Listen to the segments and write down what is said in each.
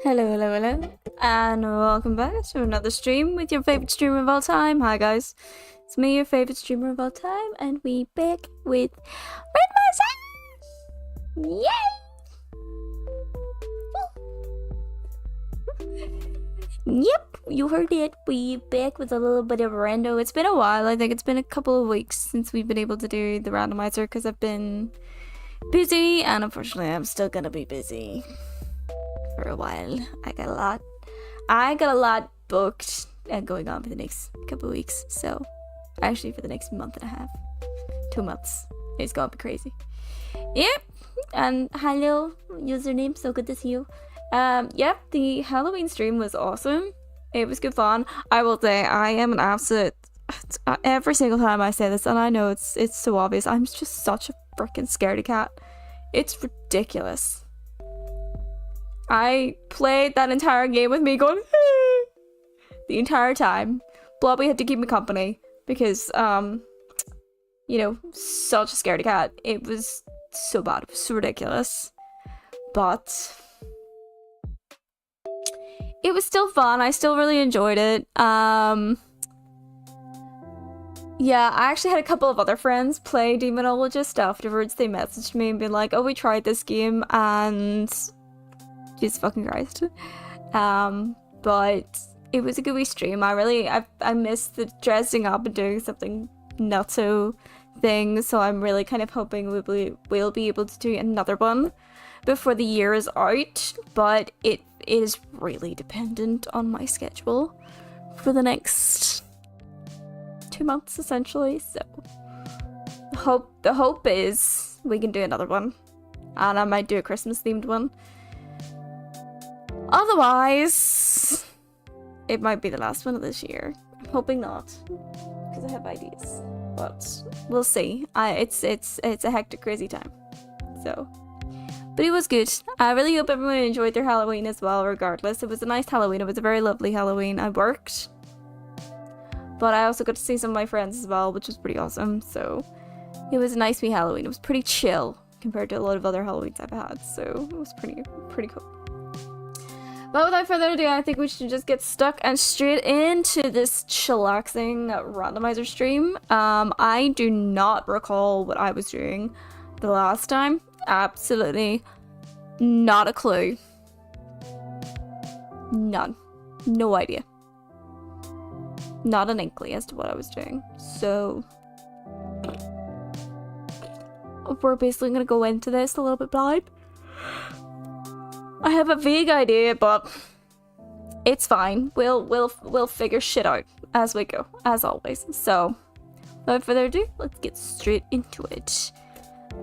Hello, hello, hello, and welcome back to another stream with your favorite streamer of all time. Hi, guys. It's me, your favorite streamer of all time, and we back with Red Yay! Yep, you heard it. We back with a little bit of rando. It's been a while. I think it's been a couple of weeks since we've been able to do the randomizer because I've been busy, and unfortunately, I'm still gonna be busy for a while. I got a lot booked and going on for the next couple of weeks. So, actually, for the next month and a half, 2 months, it's gonna be crazy. Yep. And hello, username. So good to see you. Yep. The Halloween stream was awesome. It was good fun. I will say I am an absolute. Every single time I say this, and I know it's so obvious. I'm just such a freaking scaredy cat. It's ridiculous. I played that entire game with me going the entire time. Blobby had to keep me company because, you know, such a scaredy cat. It was so bad. It was so ridiculous. But it was still fun. I still really enjoyed it. Yeah, I actually had a couple of other friends play Demonologist afterwards. They messaged me and been like, oh, we tried this game and Jesus fucking Christ. But it was a good wee stream. I missed the dressing up and doing something nutso thing, so I'm really kind of hoping we'll be able to do another one before the year is out, but it is really dependent on my schedule for the next 2 months essentially, so the hope is we can do another one, and I might do a Christmas themed one. Otherwise, it might be the last one of this year. I'm hoping not, because I have ideas. But we'll see. It's a hectic, crazy time. So, but it was good. I really hope everyone enjoyed their Halloween as well. Regardless, it was a nice Halloween. It was a very lovely Halloween. I worked, but I also got to see some of my friends as well, which was pretty awesome. So, it was a nice wee Halloween. It was pretty chill compared to a lot of other Halloweens I've had. So it was pretty cool. But without further ado, I think we should just get stuck and straight into this chillaxing randomizer stream. I do not recall what I was doing the last time. Absolutely not a clue. None. No idea. Not an inkling as to what I was doing. So we're basically gonna go into this a little bit blind. I have a vague idea, but it's fine. We'll figure shit out as we go, as always. So, without further ado, let's get straight into it.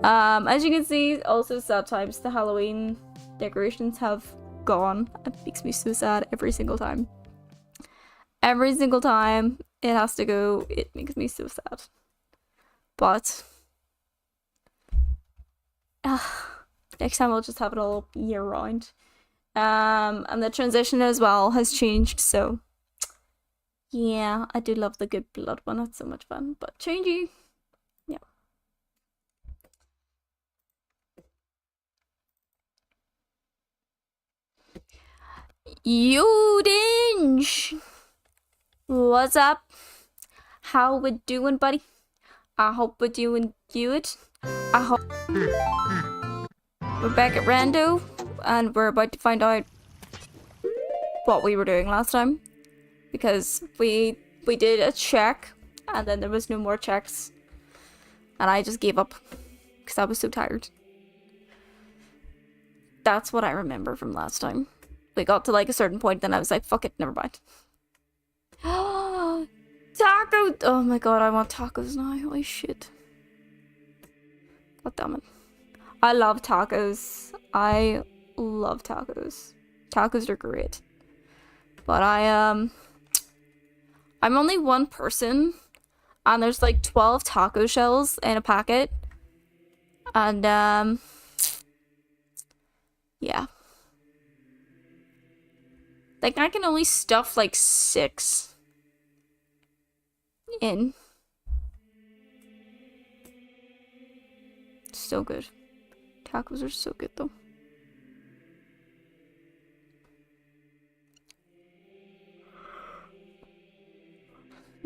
As you can see, also sometimes the Halloween decorations have gone. It makes me so sad every single time. Every single time it has to go, it makes me so sad. But next time I'll just have it all year round. And the transition as well has changed, so yeah, I do love the good blood one. That's so much fun. But changing, yeah. Udinge! What's up? How we doing, buddy? I hope we're doing good. I hope we're back at Rando, and we're about to find out what we were doing last time, because we did a check and then there was no more checks and I just gave up because I was so tired. That's what I remember from last time. We got to like a certain point, then I was like, fuck it, never mind. Taco! Oh my god, I want tacos now. Holy shit. God damn it. I love tacos. I love tacos. Tacos are great. But I'm only one person, and there's like 12 taco shells in a packet. And yeah. Like I can only stuff like 6 in. So good. Tacos are so good though.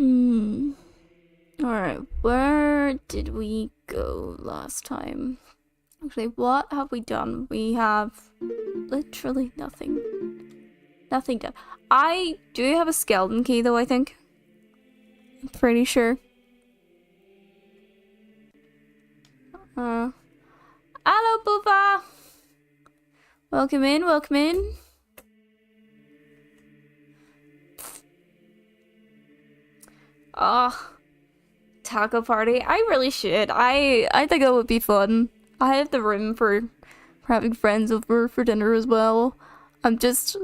Hmm. Alright, where did we go last time? Actually, what have we done? We have literally nothing. Nothing done. I do have a skeleton key though, I think. I'm pretty sure. Hello, Booba! Welcome in, welcome in. Oh, taco party. I really should. I think it would be fun. I have the room for having friends over for dinner as well. I'm just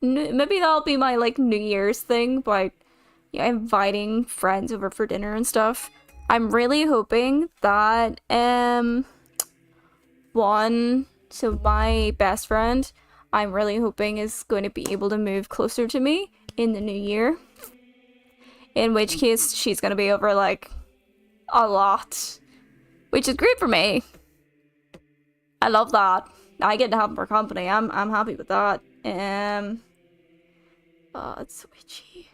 maybe that'll be my like New Year's thing, but yeah, inviting friends over for dinner and stuff. I'm really hoping that so my best friend, I'm really hoping is going to be able to move closer to me in the new year. In which case, she's gonna be over, like, a lot. Which is great for me. I love that. I get to have her company. I'm happy with that. Oh, it's so itchy.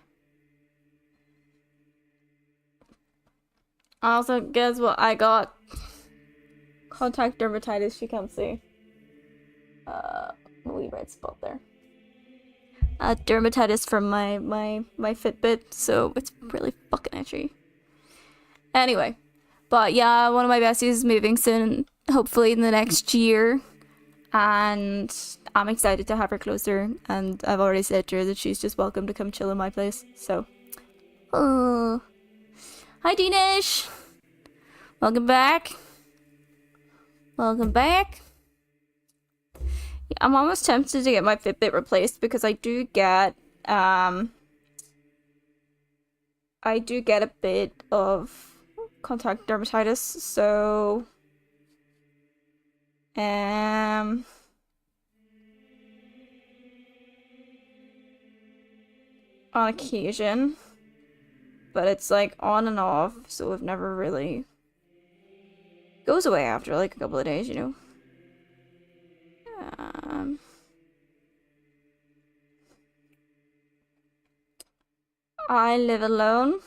Also, guess what I got? Contact dermatitis, you can't see. Wee red spot there. Dermatitis from my Fitbit, so it's really fucking itchy. Anyway, but yeah, one of my besties is moving soon, hopefully in the next year, and I'm excited to have her closer, and I've already said to her that she's just welcome to come chill in my place, so. Oh. Hi, Dinish! Welcome back. Welcome back. Yeah, I'm almost tempted to get my Fitbit replaced because I do get a bit of contact dermatitis, so on occasion, but it's like on and off, so it never really goes away after like a couple of days, you know. I live alone.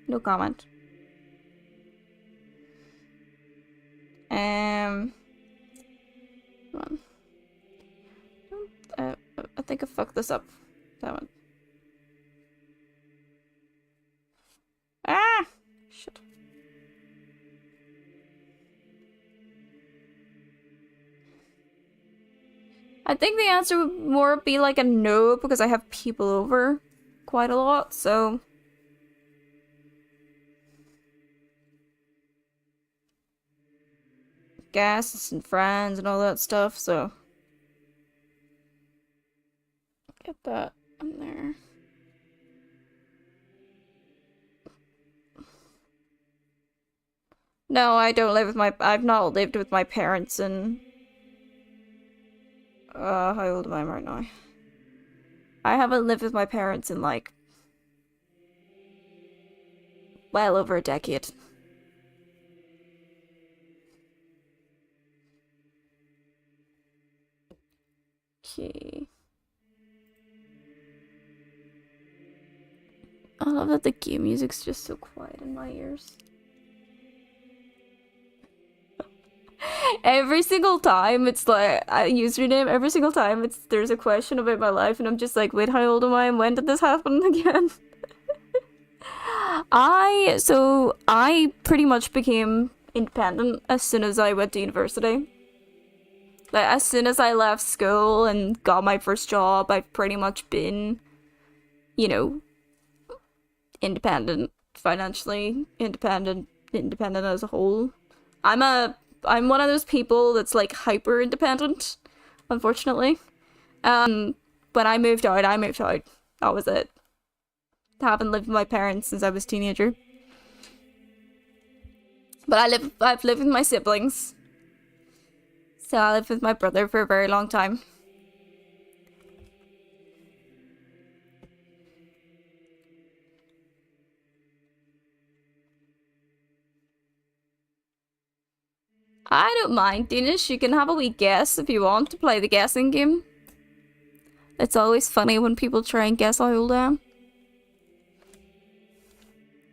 No comment. Come on. I think I fucked this up. That one. Ah! Shit. I think the answer would more be like a no because I have people over quite a lot, so. Guests and friends and all that stuff, so. Get that in there. No, I don't live with I've not lived with my parents in. How old am I right now? I haven't lived with my parents in like. Well over a decade. Okay. I love that the game music's just so quiet in my ears. Every single time it's like a username, every single time there's a question about my life and I'm just like, wait, how old am I and when did this happen again? I pretty much became independent as soon as I went to university. Like as soon as I left school and got my first job, I've pretty much been, you know, independent, financially independent as a whole. I'm one of those people that's like hyper independent, unfortunately. When I moved out, I moved out. That was it. I haven't lived with my parents since I was a teenager. But I've lived with my siblings. So I lived with my brother for a very long time. I don't mind, Danish. You can have a wee guess if you want to play the guessing game. It's always funny when people try and guess how old I am.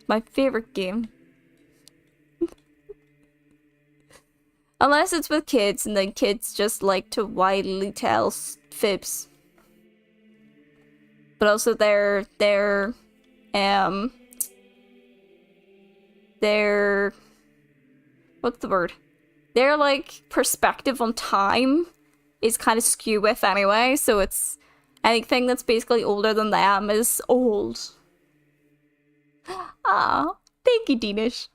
My favorite game. Unless it's with kids, and then kids just like to widely tell fibs. But also their what's the word? Their like perspective on time is kind of skew with anyway, so it's anything that's basically older than them is old. Ah, thank you, Dinish.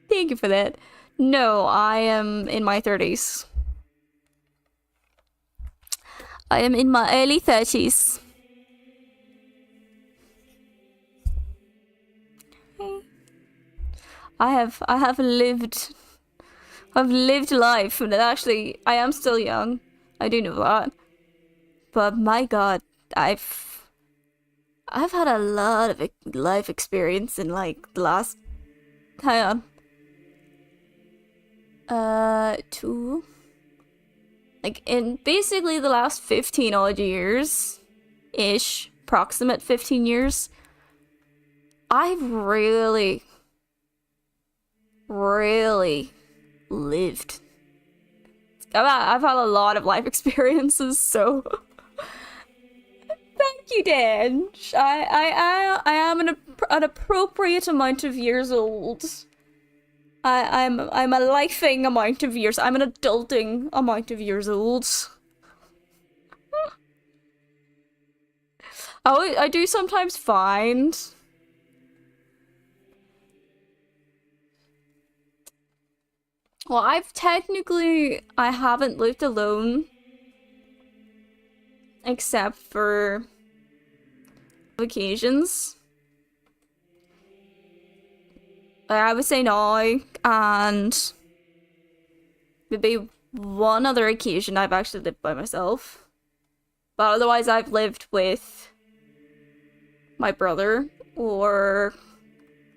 Thank you for that. No, I am in my 30s. I am in my early 30s. I've lived life, and actually I am still young. I do know that. But my god, I've had a lot of life experience in like the last, hang on, two, like in basically the last 15 odd years ish, approximate 15 years. I've really lived. I've had a lot of life experiences, so thank you, Dan. I am an appropriate amount of years old. I'm a lifing amount of years. I'm an adulting amount of years old. I do sometimes find well, I haven't lived alone except for occasions. I would say now, and maybe one other occasion I've actually lived by myself. But otherwise I've lived with my brother, or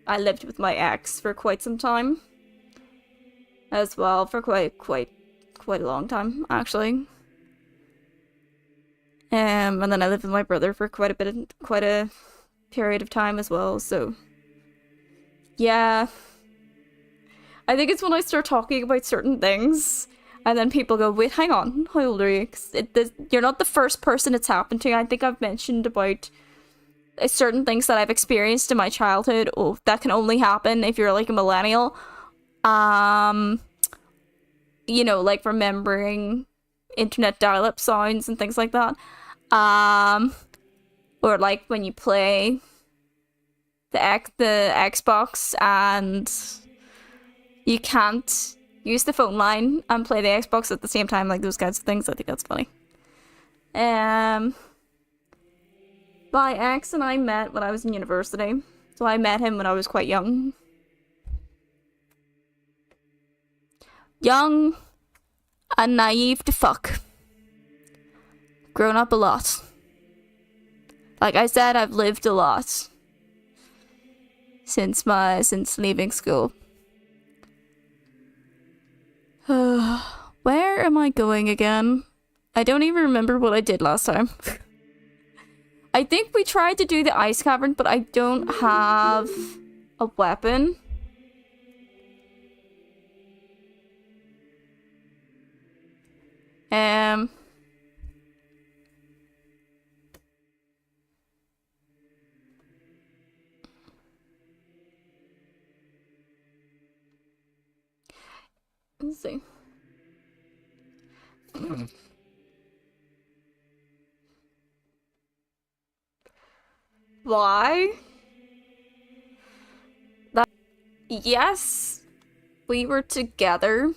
I lived with my ex for quite some time. As well, for quite a long time, actually. And then I lived with my brother for quite a period of time as well, so yeah. I think it's when I start talking about certain things, and then people go, wait, hang on, how old are you? 'Cause you're not the first person it's happened to. I think I've mentioned about certain things that I've experienced in my childhood. Oh, that can only happen if you're like a millennial. You know, like remembering internet dial-up sounds and things like that. Or like when you play the Xbox and you can't use the phone line and play the Xbox at the same time, like those kinds of things. I think that's funny. My ex and I met when I was in university. So I met him when I was quite young. Young and naive to fuck. Grown up a lot. Like I said, I've lived a lot since leaving school. Where am I going again? I don't even remember what I did last time. I think we tried to do the ice cavern, but I don't have a weapon. Let's see. Why? Yes, we were together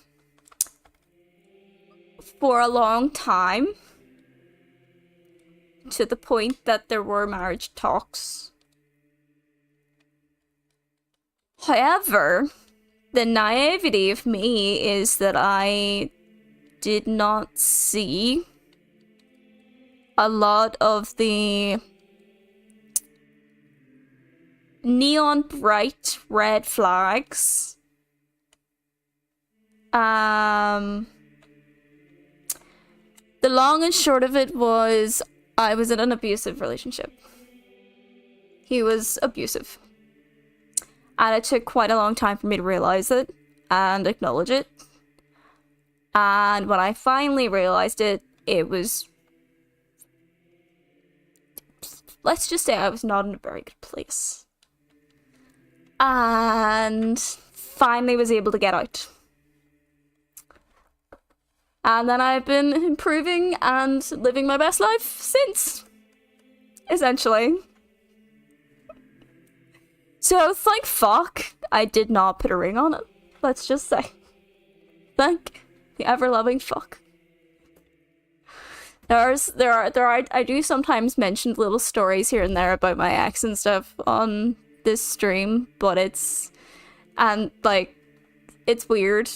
for a long time, to the point that there were marriage talks. However, the naivety of me is that I did not see a lot of the neon bright red flags. The long and short of it was I was in an abusive relationship. He was abusive. And it took quite a long time for me to realize it and acknowledge it. And when I finally realized it, it was... let's just say I was not in a very good place. And finally was able to get out. And then I've been improving and living my best life since. Essentially. So thank fuck I did not put a ring on it. Let's just say. Thank the ever-loving fuck. I do sometimes mention little stories here and there about my ex and stuff on this stream, but it's weird.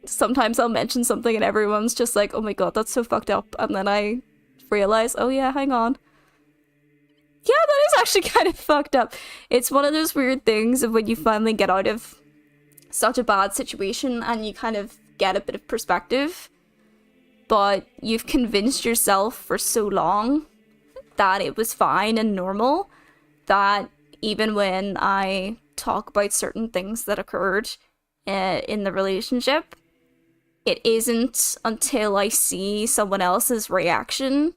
Sometimes I'll mention something and everyone's just like, oh my god, that's so fucked up, and then I realize, oh yeah, hang on. Yeah, that is actually kind of fucked up. It's one of those weird things of when you finally get out of such a bad situation and you kind of get a bit of perspective, but you've convinced yourself for so long that it was fine and normal that even when I talk about certain things that occurred in the relationship, it isn't until I see someone else's reaction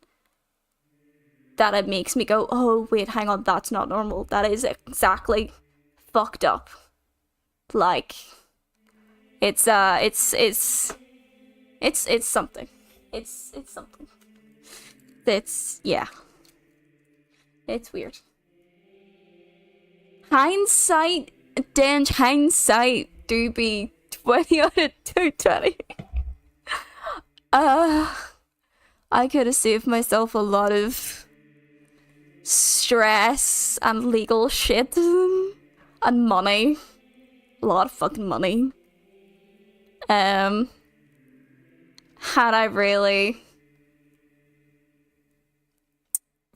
that it makes me go, oh wait, hang on, that's not normal. That is exactly fucked up. Like, it's something. It's something. Yeah. It's weird. Hindsight do be 20 out of 220. I could have saved myself a lot of stress and legal shit and money. A lot of fucking money. Had I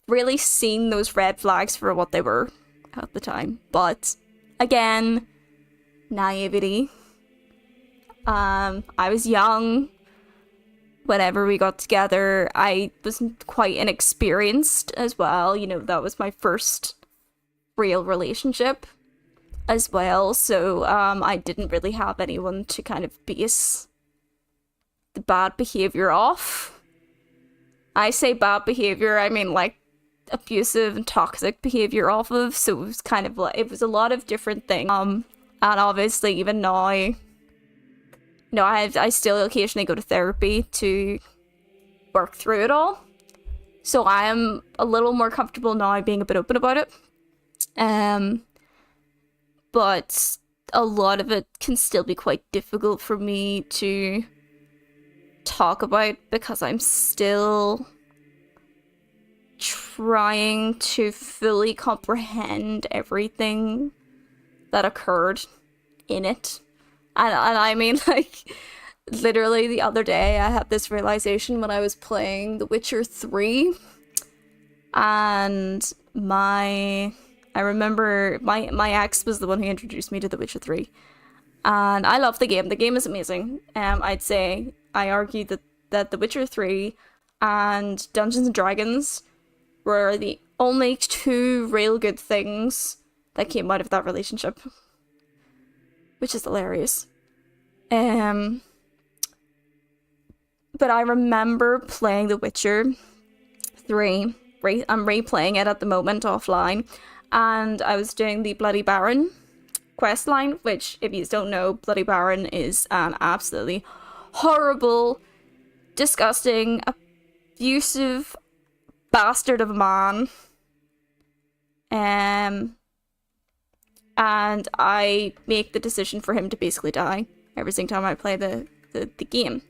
really seen those red flags for what they were at the time. But again, naivety. I was young whenever we got together. I was quite inexperienced as well. You know, that was my first real relationship as well. So I didn't really have anyone to kind of base the bad behavior off. I say bad behavior, I mean like abusive and toxic behavior off of. So it was kind of like, it was a lot of different things. And obviously even now, you know, I still occasionally go to therapy to work through it all. So I am a little more comfortable now being a bit open about it. But a lot of it can still be quite difficult for me to talk about because I'm still trying to fully comprehend everything that occurred in it. And I mean, like, literally the other day I had this realization when I was playing The Witcher 3, and I remember my ex was the one who introduced me to The Witcher 3, and I love the game. The game is amazing. I argue that The Witcher 3 and Dungeons and Dragons were the only two real good things that came out of that relationship, which is hilarious. But I remember playing The Witcher 3. I'm replaying it at the moment offline, and I was doing the Bloody Baron questline, which, if you don't know, Bloody Baron is an absolutely horrible, disgusting, abusive bastard of a man. And I make the decision for him to basically die every single time I play the game.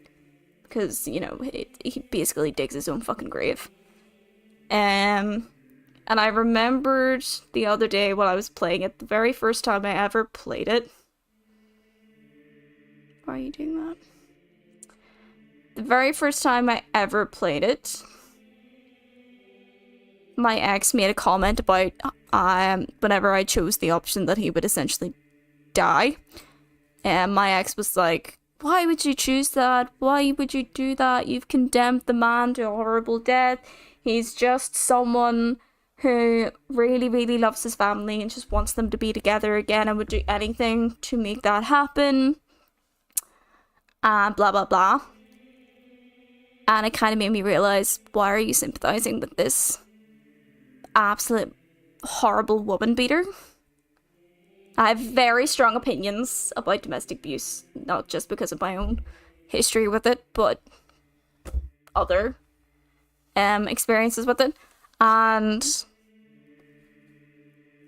Because, you know, he basically digs his own fucking grave. And I remembered the other day while I was playing it, the very first time I ever played it. Why are you doing that? The very first time I ever played it, my ex made a comment about whenever I chose the option that he would essentially die. And my ex was like, why would you choose that? Why would you do that? You've condemned the man to a horrible death. He's just someone who really, really loves his family and just wants them to be together again and would do anything to make that happen. Blah, blah, blah. And it kind of made me realize, why are you sympathizing with this absolute horrible woman beater? I have very strong opinions about domestic abuse, not just because of my own history with it, but other experiences with it. And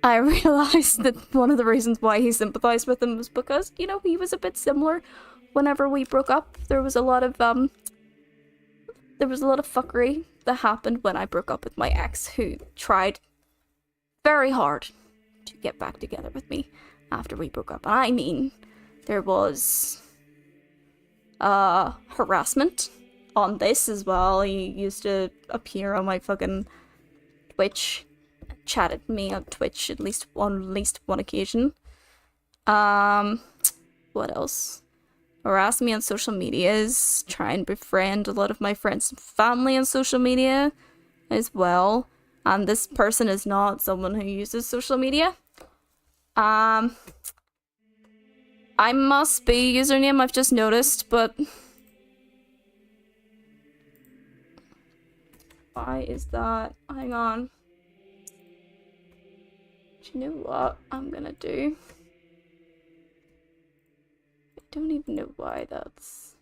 I realized that one of the reasons why he sympathized with him was because, you know, he was a bit similar. Whenever we broke up, there was a lot of fuckery that happened when I broke up with my ex, who tried very hard to get back together with me after we broke up. I mean, there was harassment on this as well. He used to appear on my fucking Twitch, chatted me on Twitch at least one occasion. What else? Harass me on social medias, try and befriend a lot of my friends and family on social media as well. And this person is not someone who uses social media. I must be username, I've just noticed, but why is that? Hang on. Do you know what I'm gonna do? I don't even know why that's...